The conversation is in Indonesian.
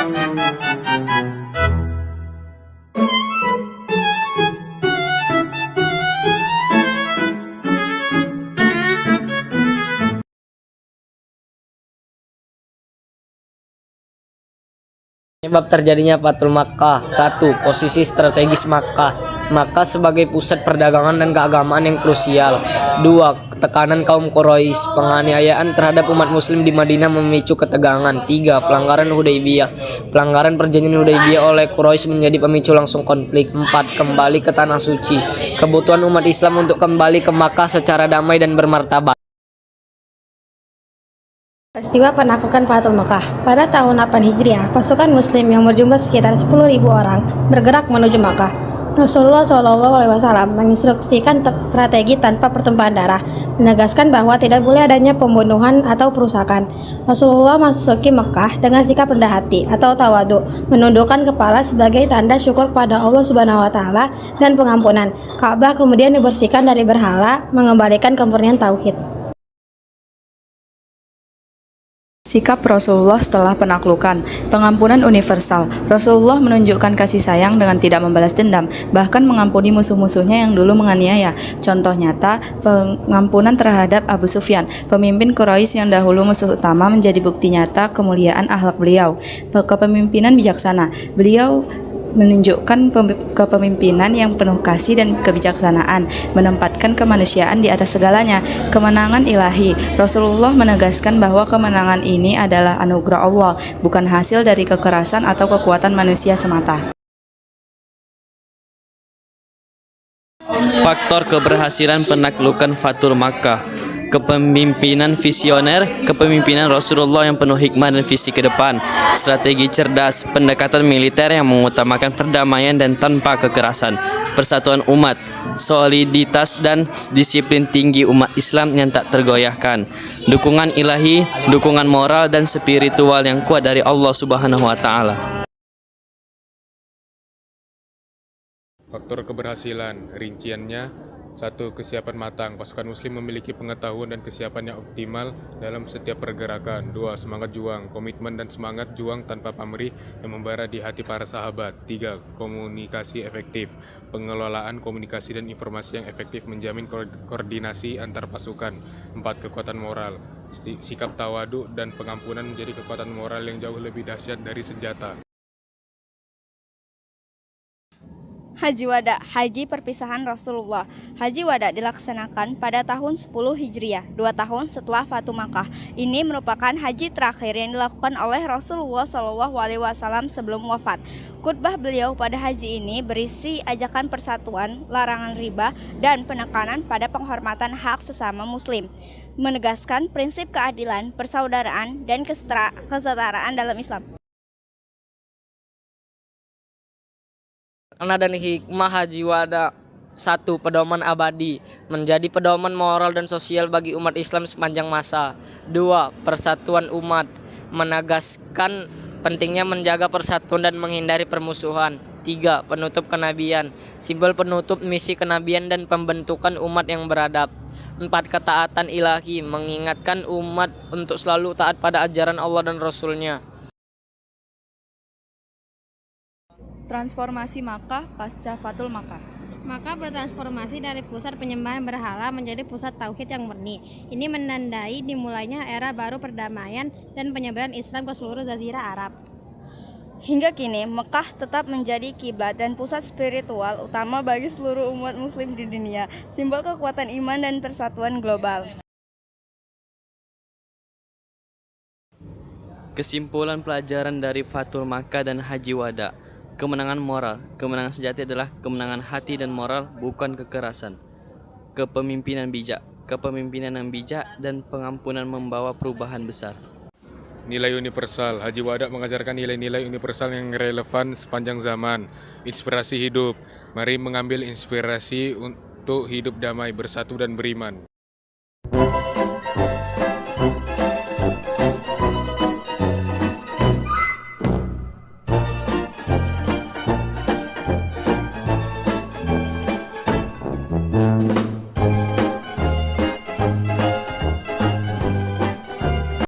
Penyebab terjadinya Fathul Makkah. 1. Posisi strategis Makkah. Makkah sebagai pusat perdagangan dan keagamaan yang krusial. 2. Tekanan kaum Quraisy. Penganiayaan terhadap umat muslim di Madinah memicu ketegangan. 3. Pelanggaran Hudaybiyah. Pelanggaran perjanjian Hudaybiyah oleh Quraisy menjadi pemicu langsung konflik. 4. Kembali ke tanah suci. Kebutuhan umat Islam untuk kembali ke Makkah secara damai dan bermartabat. Peristiwa penaklukan Fathul Makkah. Pada tahun 8 Hijriah, pasukan Muslim yang berjumlah sekitar 10.000 orang bergerak menuju Makkah. Rasulullah SAW menginstruksikan strategi tanpa pertumpahan darah, menegaskan bahwa tidak boleh adanya pembunuhan atau perusakan. Rasulullah masuki Makkah dengan sikap rendah hati atau tawadu, menundukkan kepala sebagai tanda syukur kepada Allah Subhanahu wa Ta'ala dan pengampunan. Ka'bah kemudian dibersihkan dari berhala, mengembalikan kemurnian tauhid. Sikap Rasulullah setelah penaklukan. Pengampunan universal. Rasulullah menunjukkan kasih sayang dengan tidak membalas dendam, bahkan mengampuni musuh-musuhnya yang dulu menganiaya. Contoh nyata, pengampunan terhadap Abu Sufyan, pemimpin Quraisy yang dahulu musuh utama, menjadi bukti nyata kemuliaan akhlak beliau. Kepemimpinan bijaksana. Beliau menunjukkan kepemimpinan yang penuh kasih dan kebijaksanaan, menempatkan kemanusiaan di atas segalanya. Kemenangan ilahi. Rasulullah menegaskan bahwa kemenangan ini adalah anugerah Allah, bukan hasil dari kekerasan atau kekuatan manusia semata. Faktor keberhasilan penaklukan Fathul Makkah. Kepemimpinan visioner, kepemimpinan Rasulullah yang penuh hikmah dan visi ke depan, strategi cerdas, pendekatan militer yang mengutamakan perdamaian dan tanpa kekerasan, persatuan umat, soliditas dan disiplin tinggi umat Islam yang tak tergoyahkan, dukungan ilahi, dukungan moral dan spiritual yang kuat dari Allah Subhanahu wa Ta'ala. Faktor keberhasilan, rinciannya: 1. Kesiapan matang. Pasukan muslim memiliki pengetahuan dan kesiapan yang optimal dalam setiap pergerakan. 2. Semangat juang, komitmen dan semangat juang tanpa pamrih yang membara di hati para sahabat. 3. Komunikasi efektif. Pengelolaan komunikasi dan informasi yang efektif menjamin koordinasi antar pasukan. 4. Kekuatan moral. Sikap tawadu dan pengampunan menjadi kekuatan moral yang jauh lebih dahsyat dari senjata. Haji Wada, haji perpisahan Rasulullah. Haji Wada dilaksanakan pada tahun 10 Hijriah, 2 tahun setelah Fathul Makkah. Ini merupakan haji terakhir yang dilakukan oleh Rasulullah SAW sebelum wafat. Khutbah beliau pada haji ini berisi ajakan persatuan, larangan riba, dan penekanan pada penghormatan hak sesama muslim, menegaskan prinsip keadilan, persaudaraan, dan kesetaraan dalam Islam. Makna dan hikmah Haji Wada. 1. Pedoman abadi, menjadi pedoman moral dan sosial bagi umat Islam sepanjang masa. 2. Persatuan umat, menegaskan pentingnya menjaga persatuan dan menghindari permusuhan. 3. Penutup kenabian, simbol penutup misi kenabian dan pembentukan umat yang beradab. 4. Ketaatan ilahi, mengingatkan umat untuk selalu taat pada ajaran Allah dan Rasul-Nya. Transformasi Makkah pasca Fathul Makkah. Makkah bertransformasi dari pusat penyembahan berhala menjadi pusat tauhid yang murni. Ini menandai dimulainya era baru perdamaian dan penyebaran Islam ke seluruh Jazirah Arab. Hingga kini, Mekah tetap menjadi kiblat dan pusat spiritual utama bagi seluruh umat muslim di dunia, simbol kekuatan iman dan persatuan global. Kesimpulan pelajaran dari Fathul Makkah dan Haji Wada. Kemenangan moral. Kemenangan sejati adalah kemenangan hati dan moral, bukan kekerasan. Kepemimpinan bijak. Kepemimpinan yang bijak dan pengampunan membawa perubahan besar. Nilai universal. Haji Wada mengajarkan nilai-nilai universal yang relevan sepanjang zaman. Inspirasi hidup. Mari mengambil inspirasi untuk hidup damai, bersatu dan beriman.